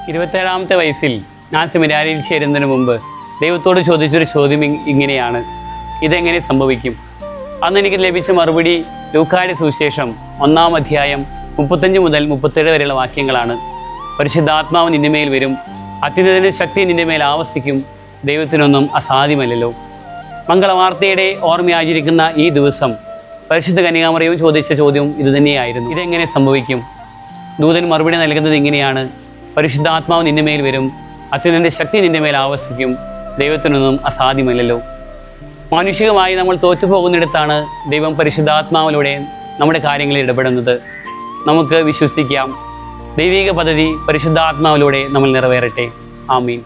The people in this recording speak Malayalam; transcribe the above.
27ാമത്തെ വയസ്സിൽ ഞാൻ സെമിനാരിയിൽ ചേരുന്നതിന് മുമ്പ് ദൈവത്തോട് ചോദിച്ചൊരു ചോദ്യം ഇങ്ങനെയാണ്: ഇതെങ്ങനെ സംഭവിക്കും? അന്ന് എനിക്ക് ലഭിച്ച മറുപടി ലൂക്കായുടെ സുവിശേഷം 1-ാം അധ്യായം 35 മുതൽ 37 വരെയുള്ള വാക്യങ്ങളാണ്. പരിശുദ്ധാത്മാവ് നിന്റെ മേൽ വരും, അത്യുന്നതന്റെ ശക്തി നിന്റെ മേൽ ആവസിക്കും, ദൈവത്തിനൊന്നും അസാധ്യമല്ലല്ലോ. മംഗളവാർത്തയുടെ ഓർമ്മയാചരിക്കുന്ന ഈ ദിവസം പരിശുദ്ധ കന്യകാമറിയവും ചോദിച്ച ചോദ്യം ഇതുതന്നെയായിരുന്നു: ഇതെങ്ങനെ സംഭവിക്കും? ദൂതൻ മറുപടി നൽകുന്നത് ഇങ്ങനെയാണ്: പരിശുദ്ധാത്മാവ് നിന്റെ മേൽ വരും, അത്യുന്നതന്റെ ശക്തി നിന്റെ മേൽ ആവസിക്കും, ദൈവത്തിനൊന്നും അസാധ്യമല്ലല്ലോ. മാനുഷികമായി നമ്മൾ തോറ്റുപോകുന്നിടത്താണ് ദൈവം പരിശുദ്ധാത്മാവിലൂടെ നമ്മുടെ കാര്യങ്ങളിൽ ഇടപെടുന്നത്. നമുക്ക് വിശ്വസിക്കാം, ദൈവിക പദ്ധതി പരിശുദ്ധാത്മാവിലൂടെ നമ്മൾ നിറവേറട്ടെ. ആമീൻ.